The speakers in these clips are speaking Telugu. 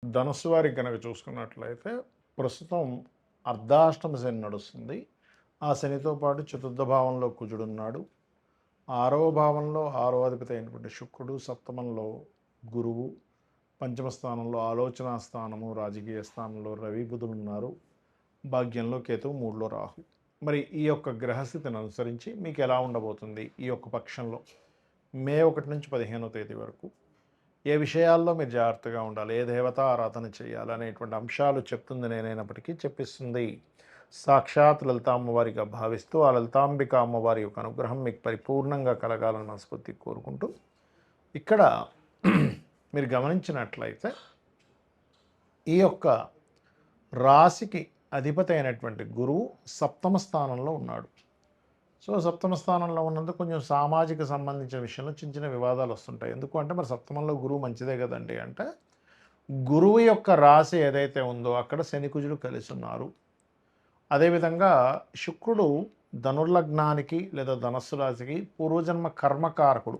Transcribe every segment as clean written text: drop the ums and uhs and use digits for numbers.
ధనుస్సు వారికి కనుక చూసుకున్నట్లయితే ప్రస్తుతం అర్ధాష్టమ శని నడుస్తుంది. ఆ శనితో పాటు చతుర్థ భావంలో కుజుడున్నాడు. 6వ భావంలో 6వ అధిపతి అయినటువంటి శుక్రుడు, సప్తమంలో గురువు, పంచమ స్థానంలో ఆలోచనా స్థానము, రాజకీయ స్థానంలో రవి, బుధులు ఉన్నారు. భాగ్యంలో కేతువు, 3లో రాహు. మరి ఈ యొక్క గ్రహస్థితిని అనుసరించి మీకు ఎలా ఉండబోతుంది ఈ యొక్క పక్షంలో మే 1 నుంచి 15వ తేదీ వరకు? ఏ విషయాల్లో మీరు జాగ్రత్తగా ఉండాలి, ఏ దేవత ఆరాధన చేయాలి అనేటువంటి అంశాలు చెప్తుంది నేనైనప్పటికీ చెప్పిస్తుంది సాక్షాత్ లలిత అమ్మవారిగా భావిస్తూ ఆ లలితాంబిక అమ్మవారి యొక్క అనుగ్రహం మీకు పరిపూర్ణంగా కలగాలని మనస్ఫూర్తి కోరుకుంటూ, ఇక్కడ మీరు గమనించినట్లయితే ఈ యొక్క రాశికి అధిపతి అయినటువంటి గురువు సప్తమ స్థానంలో ఉన్నాడు. సో సప్తమ స్థానంలో ఉన్నందుకు కొంచెం సామాజిక సంబంధించిన విషయంలో చిన్న చిన్న వివాదాలు వస్తుంటాయి. ఎందుకు అంటే మరి సప్తమంలో గురువు మంచిదే కదండి అంటే, గురువు యొక్క రాశి ఏదైతే ఉందో అక్కడ శని కుజులు కలిసి ఉన్నారు. అదేవిధంగా శుక్రుడు ధనుర్లగ్నానికి లేదా ధనస్సు రాశికి పూర్వజన్మ కర్మకారకుడు.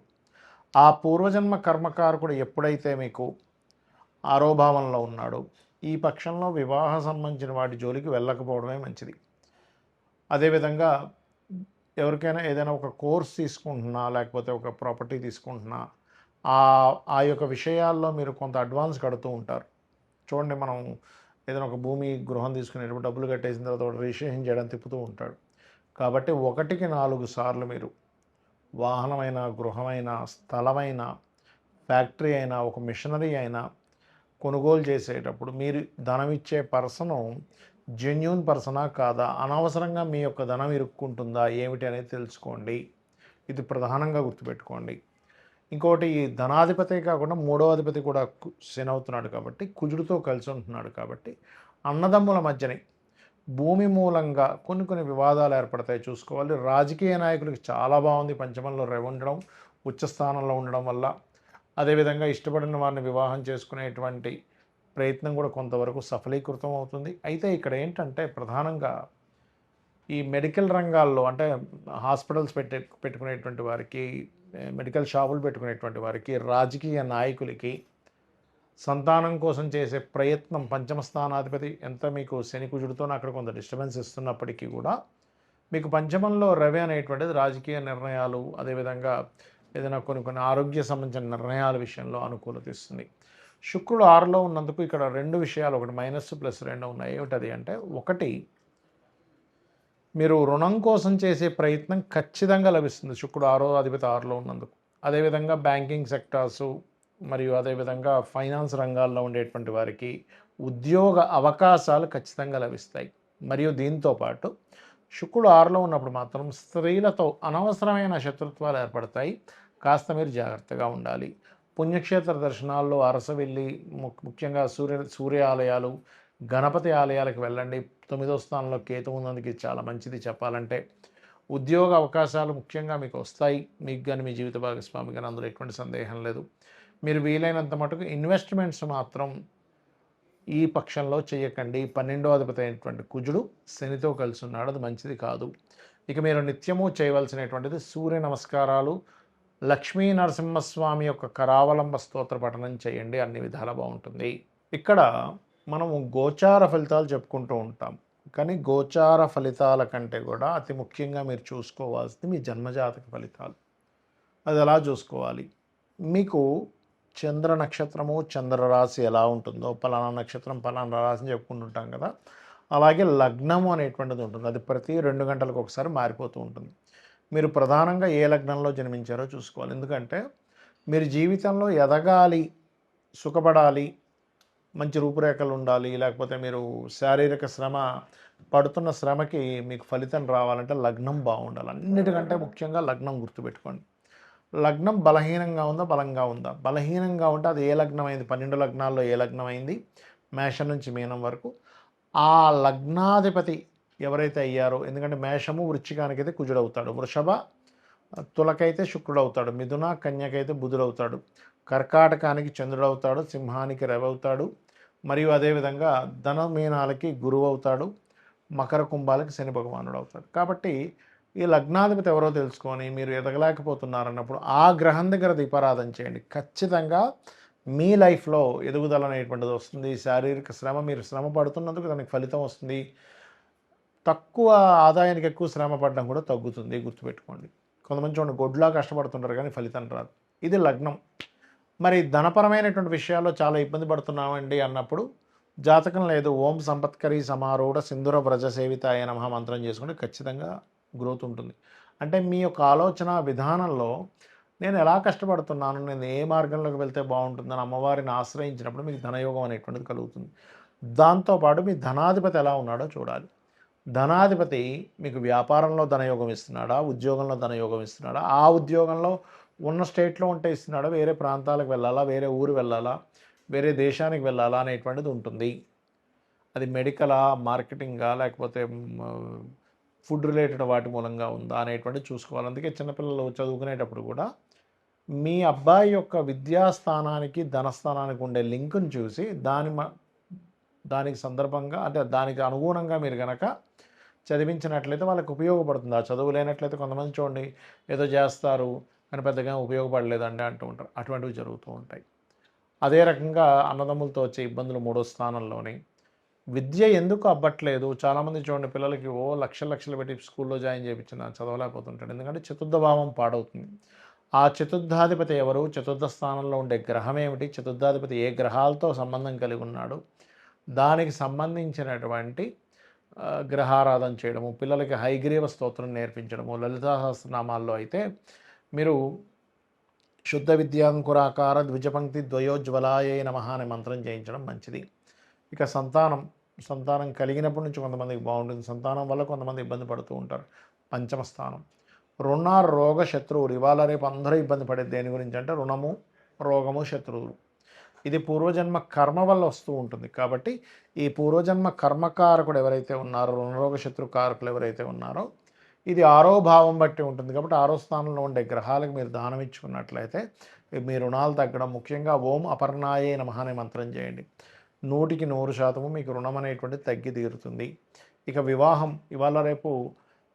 ఆ పూర్వజన్మ కర్మకారకుడు ఎప్పుడైతే మీకు 6వ భావంలో ఉన్నాడో ఈ పక్షంలో వివాహ సంబంధించిన వాటి జోలికి వెళ్ళకపోవడమే మంచిది. అదేవిధంగా ఎవరికైనా ఏదైనా ఒక కోర్స్ తీసుకుంటున్నా, లేకపోతే ఒక ప్రాపర్టీ తీసుకుంటున్నా, ఆ యొక్క విషయాల్లో మీరు కొంత అడ్వాన్స్ కడుతూ ఉంటారు. చూడండి, మనం ఏదైనా ఒక భూమి గృహం తీసుకునేటప్పుడు డబ్బులు కట్టేసిన తర్వాత ఒకటి రిజిస్ట్రేషన్ చేయడం తిప్పుతూ ఉంటాడు. కాబట్టి 1కి 4 సార్లు మీరు వాహనమైన, గృహమైన, స్థలమైన, ఫ్యాక్టరీ అయినా, ఒక మిషనరీ అయినా కొనుగోలు చేసేటప్పుడు మీరు ధనం ఇచ్చే పర్సను జెన్యూన్ పర్సనా కాదా, అనవసరంగా మీ యొక్క ధనం ఇరుక్కుంటుందా ఏమిటి అనేది తెలుసుకోండి. ఇది ప్రధానంగా గుర్తుపెట్టుకోండి. ఇంకోటి, ఈ ధనాధిపతి కాకుండా 3వ అధిపతి కూడా శని అవుతున్నాడు కాబట్టి, కుజుడితో కలిసి ఉంటున్నాడు కాబట్టి అన్నదమ్ముల మధ్యని భూమి మూలంగా కొన్ని వివాదాలు ఏర్పడతాయి, చూసుకోవాలి. రాజకీయ నాయకులకి చాలా బాగుంది పంచమంలో రవి ఉండడం, ఉచ్చస్థానంలో ఉండడం వల్ల. అదేవిధంగా ఇష్టపడిన వారిని వివాహం చేసుకునేటువంటి ప్రయత్నం కూడా కొంతవరకు సఫలీకృతం అవుతుంది. అయితే ఇక్కడ ఏంటంటే ప్రధానంగా ఈ మెడికల్ రంగాల్లో, అంటే హాస్పిటల్స్ పెట్టుకునేటువంటి వారికి, మెడికల్ షాపులు పెట్టుకునేటువంటి వారికి, రాజకీయ నాయకులకి సంతానం కోసం చేసే ప్రయత్నం, పంచమ స్థానాధిపతి ఎంత మీకు శని కుజుడితో అక్కడ కొంత డిస్టర్బెన్స్ ఇస్తున్నప్పటికీ కూడా మీకు పంచమంలో రవి అనేటువంటిది రాజకీయ నిర్ణయాలు, అదేవిధంగా ఏదైనా కొన్ని ఆరోగ్య సంబంధించిన నిర్ణయాల విషయంలో అనుకూలత ఇస్తుంది. శుక్రుడు 6లో ఉన్నందుకు ఇక్కడ 2 విషయాలు, ఒకటి -+2 ఉన్నాయి. ఏమిటది అంటే, ఒకటి, మీరు రుణం కోసం చేసే ప్రయత్నం ఖచ్చితంగా లభిస్తుంది శుక్రుడు 6వ అధిపతి 6లో ఉన్నందుకు. అదేవిధంగా బ్యాంకింగ్ సెక్టార్సు మరియు అదేవిధంగా ఫైనాన్స్ రంగాల్లో ఉండేటువంటి వారికి ఉద్యోగ అవకాశాలు ఖచ్చితంగా లభిస్తాయి. మరియు దీంతో పాటు శుక్రుడు 6లో ఉన్నప్పుడు మాత్రం స్త్రీలతో అనవసరమైన శత్రుత్వాలు ఏర్పడతాయి. కాస్త మీరు జాగ్రత్తగా ఉండాలి. పుణ్యక్షేత్ర దర్శనాల్లో అరసవెల్లి, ముఖ్యంగా సూర్య ఆలయాలు, గణపతి ఆలయాలకు వెళ్ళండి. 9వ స్థానంలో కేతు ఉన్నందుకు చాలా మంచిది చెప్పాలంటే. ఉద్యోగ అవకాశాలు ముఖ్యంగా మీకు వస్తాయి, మీకు కానీ మీ జీవిత భాగస్వామి కానీ, అందులో ఎటువంటి సందేహం లేదు. మీరు వీలైనంత మటుకు ఇన్వెస్ట్మెంట్స్ మాత్రం ఈ పక్షంలో చేయకండి. 12వ అధిపతి అయినటువంటి కుజుడు శనితో కలిసి ఉన్నాడు, అది మంచిది కాదు. ఇక మీరు నిత్యము చేయవలసినటువంటిది సూర్య నమస్కారాలు, లక్ష్మీ నరసింహస్వామి యొక్క కరావలంబ స్తోత్ర పఠనం చేయండి, అన్ని విధాలా బాగుంటుంది. ఇక్కడ మనము గోచార ఫలితాలు చెప్పుకుంటూ ఉంటాం, కానీ గోచార ఫలితాల కంటే కూడా అతి ముఖ్యంగా మీరు చూసుకోవాల్సింది మీ జన్మజాతక ఫలితాలు. అది ఎలా చూసుకోవాలి? మీకు చంద్ర నక్షత్రము, చంద్రరాశి ఎలా ఉంటుందో, పలానా నక్షత్రం పలానా రాశిని చెప్పుకుంటుంటాం కదా, అలాగే లగ్నము అనేటువంటిది ఉంటుంది. అది ప్రతి 2 గంటలకు ఒకసారి మారిపోతూ ఉంటుంది. మీరు ప్రధానంగా ఏ లగ్నంలో జన్మించారో చూసుకోవాలి. ఎందుకంటే మీరు జీవితంలో ఎదగాలి, సుఖపడాలి, మంచి రూపురేఖలు ఉండాలి, లేకపోతే మీరు శారీరక శ్రమ పడుతున్న శ్రమకి మీకు ఫలితం రావాలంటే లగ్నం బాగుండాలి. అన్నిటికంటే ముఖ్యంగా లగ్నం గుర్తుపెట్టుకోండి. లగ్నం బలహీనంగా ఉందా, బలంగా ఉందా? బలహీనంగా ఉంటే అది ఏ లగ్నం అయింది, 12 లగ్నాల్లో ఏ లగ్నం అయింది, మేషం నుంచి మీనం వరకు, ఆ లగ్నాధిపతి ఎవరైతే అయ్యారో, ఎందుకంటే మేషము వృశ్చికానికైతే కుజుడవుతాడు, వృషభ తులకైతే శుక్రుడవుతాడు, మిథున కన్యకైతే బుధుడవుతాడు, కర్కాటకానికి చంద్రుడవుతాడు, సింహానికి రవి అవుతాడు, మరియు అదేవిధంగా ధన మీనాలకి గురువు అవుతాడు, మకర కుంభాలకి శని భగవానుడు అవుతాడు. కాబట్టి ఈ లగ్నాధిపతి ఎవరో తెలుసుకొని మీరు ఎదగలేకపోతున్నారన్నప్పుడు ఆ గ్రహం దగ్గర దీపారాధన చేయండి. ఖచ్చితంగా మీ లైఫ్లో ఎదుగుదల అనేటువంటిది వస్తుంది. శారీరక శ్రమ, మీరు శ్రమ పడుతున్నందుకు దానికి ఫలితం వస్తుంది. తక్కువ ఆదాయానికి ఎక్కువ శ్రమ పడడం కూడా తగ్గుతుంది, గుర్తుపెట్టుకోండి. కొంతమంది చూడండి గొడ్లా కష్టపడుతుంటారు కానీ ఫలితం రాదు. ఇది లగ్నం. మరి ధనపరమైనటువంటి విషయాల్లో చాలా ఇబ్బంది పడుతున్నామండి అన్నప్పుడు జాతకం లేదు, ఓం సంపత్కరీ సమారూఢ సింధుర వ్రజ సేవితాయ నమః మంత్రం చేసుకుంటే ఖచ్చితంగా గ్రోత్ ఉంటుంది. అంటే మీ యొక్క ఆలోచన విధానంలో నేను ఎలా కష్టపడుతున్నాను, నేను ఏ మార్గంలోకి వెళ్తే బాగుంటుందని అమ్మవారిని ఆశ్రయించినప్పుడు మీకు ధనయోగం అనేటువంటిది కలుగుతుంది. దాంతోపాటు మీ ధనాధిపతి ఎలా ఉన్నాడో చూడాలి. ధనాధిపతి మీకు వ్యాపారంలో ధనయోగం ఇస్తున్నాడా, ఉద్యోగంలో ధనయోగం ఇస్తున్నాడా, ఆ ఉద్యోగంలో ఉన్న స్టేట్లో ఉంటే ఇస్తున్నాడా, వేరే ప్రాంతాలకు వెళ్ళాలా, వేరే ఊరు వెళ్ళాలా, వేరే దేశానికి వెళ్ళాలా అనేటువంటిది ఉంటుంది. అది మెడికలా, మార్కెటింగా, లేకపోతే ఫుడ్ రిలేటెడ్ వాటి మూలంగా ఉందా అనేటువంటిది చూసుకోవాలి. అందుకే చిన్నపిల్లలు చదువుకునేటప్పుడు కూడా మీ అబ్బాయి యొక్క విద్యాస్థానానికి ధనస్థానానికి ఉండే లింకును చూసి దానికి సందర్భంగా అంటే దానికి అనుగుణంగా మీరు కనుక చదివించినట్లయితే వాళ్ళకి ఉపయోగపడుతుంది. ఆ చదువు లేనట్లయితే కొంతమంది చూడండి ఏదో చేస్తారు కానీ పెద్దగా ఉపయోగపడలేదండి అంటూ ఉంటారు. అటువంటివి జరుగుతూ ఉంటాయి. అదే రకంగా అన్నదమ్ములతో వచ్చే ఇబ్బందులు 3వ స్థానంలోని. విద్య ఎందుకు అవ్వట్లేదు, చాలామంది చూడండి పిల్లలకి లక్షలు పెట్టి స్కూల్లో జాయిన్ చేయించిన చదవలేకపోతుంటాడు. ఎందుకంటే చతుర్థ భావం పాడవుతుంది. ఆ చతుర్థాధిపతి ఎవరు, చతుర్థ స్థానంలో ఉండే గ్రహం ఏమిటి, చతుర్థాధిపతి ఏ గ్రహాలతో సంబంధం కలిగి ఉన్నాడు, దానికి సంబంధించినటువంటి గ్రహారాధన చేయడము, పిల్లలకి హైగ్రీవ స్తోత్రం నేర్పించడము. లలితా సహస్రనామాల్లో అయితే మీరు శుద్ధ విద్యాంకురాకార ద్విజపంక్తి ద్వయోజ్వలాయే నమః అనే మంత్రం చేయించడం మంచిది. ఇక సంతానం కలిగినప్పటి నుంచి కొంతమందికి బాగుంటుంది. సంతానం వల్ల కొంతమంది ఇబ్బంది పడుతూ ఉంటారు. పంచమ స్థానం రుణ రోగ శత్రువులు. ఇవాళ రేపు అందరూ ఇబ్బంది పడేది దేని గురించి అంటే రుణము, రోగము, శత్రువులు. ఇది పూర్వజన్మ కర్మ వల్ల వస్తూ ఉంటుంది. కాబట్టి ఈ పూర్వజన్మ కర్మకారకుడు ఎవరైతే ఉన్నారో, రుణరోగ శత్రు కారకులు ఎవరైతే ఉన్నారో, ఇది 6వ భావం బట్టి ఉంటుంది. కాబట్టి 6వ స్థానంలో ఉండే గ్రహాలకు మీరు దానం ఇచ్చుకున్నట్లయితే మీ రుణాలు తగ్గడం. ముఖ్యంగా ఓం అపర్ణాయే నమః అనే మంత్రం చేయండి. 100% మీకు రుణం అనేటువంటిది తగ్గి తీరుతుంది. ఇక వివాహం, ఇవాళ రేపు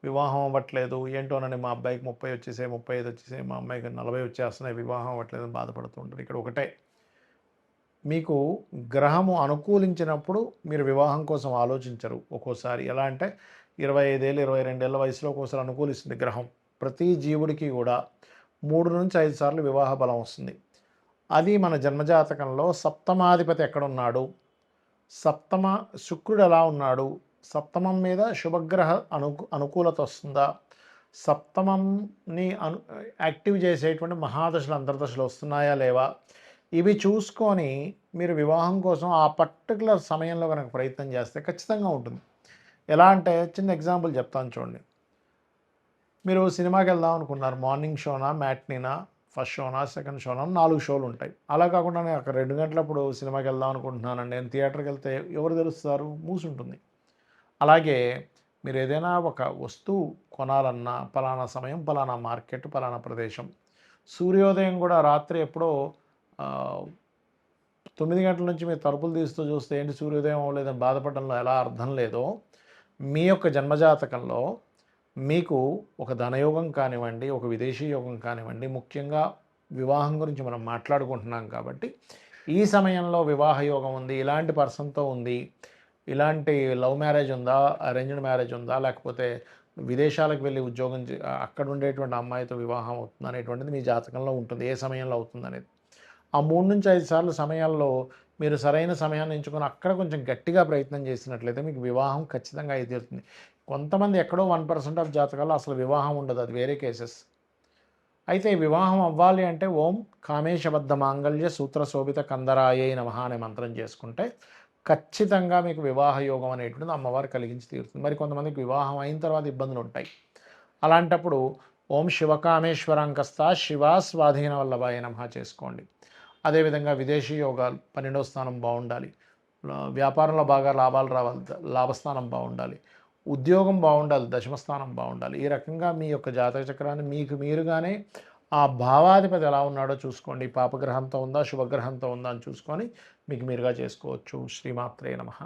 వివాహం అవ్వట్లేదు ఏంటోనని, మా అబ్బాయికి 30 వచ్చేసాయి, 35 వచ్చేసాయి, మా అమ్మాయికి 40 వచ్చేస్తున్నాయి, వివాహం అవ్వట్లేదు అని బాధపడుతూ ఉంటారు. ఇక్కడ ఒకటే, మీకు గ్రహము అనుకూలించినప్పుడు మీరు వివాహం కోసం ఆలోచించరు. ఒక్కోసారి ఎలా అంటే 25 ఏళ్ళు 22 ఏళ్ళ వయసులో ఒక్కోసారి అనుకూలిస్తుంది గ్రహం. ప్రతి జీవుడికి కూడా 3 నుంచి 5 సార్లు వివాహ బలం వస్తుంది. అది మన జన్మజాతకంలో సప్తమాధిపతి ఎక్కడున్నాడు, శుక్రుడు ఎలా ఉన్నాడు, సప్తమం మీద శుభగ్రహ అనుకూలత వస్తుందా, సప్తమంని యాక్టివ్ చేసేటువంటి మహాదశలు అంతర్దశలు వస్తున్నాయా లేవా, ఇవి చూసుకొని మీరు వివాహం కోసం ఆ పర్టికులర్ సమయంలో కనుక ప్రయత్నం చేస్తే ఖచ్చితంగా ఉంటుంది. ఎలా అంటే చిన్న ఎగ్జాంపుల్ చెప్తాను చూడండి. మీరు సినిమాకి వెళ్దాం అనుకున్నారు, మార్నింగ్ షోనా, మ్యాట్నీనా, ఫస్ట్ షోనా, సెకండ్ షోనా, 4 షోలు ఉంటాయి. అలా కాకుండా నేను అక్కడ 2 గంటలప్పుడు సినిమాకి వెళ్దాం అనుకుంటున్నానండి, నేను థియేటర్కి వెళ్తే ఎవరు తెలుస్తారు, మూసుంటుంది. అలాగే మీరు ఏదైనా ఒక వస్తువు కొనాలన్నా పలానా సమయం, పలానా మార్కెట్, పలానా ప్రదేశం. సూర్యోదయం కూడా రాత్రి ఎప్పుడో 9 గంటల నుంచి మీరు తలుపులు తీస్తూ చూస్తే ఏంటి సూర్యోదయం అవ్వలేదని బాధపడడంలో ఎలా అర్థం లేదో, మీ యొక్క జన్మజాతకంలో మీకు ఒక ధనయోగం కానివ్వండి, ఒక విదేశీ యోగం కానివ్వండి, ముఖ్యంగా వివాహం గురించి మనం మాట్లాడుకుంటున్నాం కాబట్టి ఈ సమయంలో వివాహ యోగం ఉంది, ఇలాంటి పర్సన్తో ఉంది, ఇలాంటి లవ్ మ్యారేజ్ ఉందా, అరేంజ్డ్ మ్యారేజ్ ఉందా, లేకపోతే విదేశాలకు వెళ్ళి ఉద్యోగం అక్కడ ఉండేటువంటి అమ్మాయితో వివాహం అవుతుంది అనేటువంటిది మీ జాతకంలో ఉంటుంది. ఏ సమయంలో అవుతుంది అనేది ఆ 3 నుంచి 5 సార్లు సమయాల్లో మీరు సరైన సమయాన్ని ఎంచుకొని అక్కడ కొంచెం గట్టిగా ప్రయత్నం చేసినట్లయితే మీకు వివాహం ఖచ్చితంగా అయితే తీరుతుంది. కొంతమంది ఎక్కడో 1% ఆఫ్ జాతకాల్లో అసలు వివాహం ఉండదు, అది వేరే కేసెస్. అయితే వివాహం అవ్వాలి అంటే ఓం కామేశబద్ధ మాంగళ్య సూత్ర శోభిత కందరాయే నమః అనే మంత్రం చేసుకుంటే ఖచ్చితంగా మీకు వివాహ యోగం అనేటువంటిది అమ్మవారు కలిగించి తీరుతుంది. మరి కొంతమందికి వివాహం అయిన తర్వాత ఇబ్బందులు ఉంటాయి. అలాంటప్పుడు ఓం శివకామేశ్వరాంకస్త శివా స్వాధీన వల్లభాయ నమః చేసుకోండి. అదేవిధంగా విదేశీ యోగాలు 12వ స్థానం బాగుండాలి, వ్యాపారంలో బాగా లాభాలు రావాలి, లాభస్థానం బాగుండాలి, ఉద్యోగం బాగుండాలి, దశమస్థానం బాగుండాలి. ఈ రకంగా మీ యొక్క జాతక చక్రాన్ని మీకు మీరుగానే ఆ భావాధిపతి ఎలా ఉన్నాడో చూసుకోండి. పాపగ్రహంతో ఉందా, శుభగ్రహంతో ఉందా అని చూసుకొని మీకు మీరుగా చేసుకోవచ్చు. శ్రీమాత్రే నమః.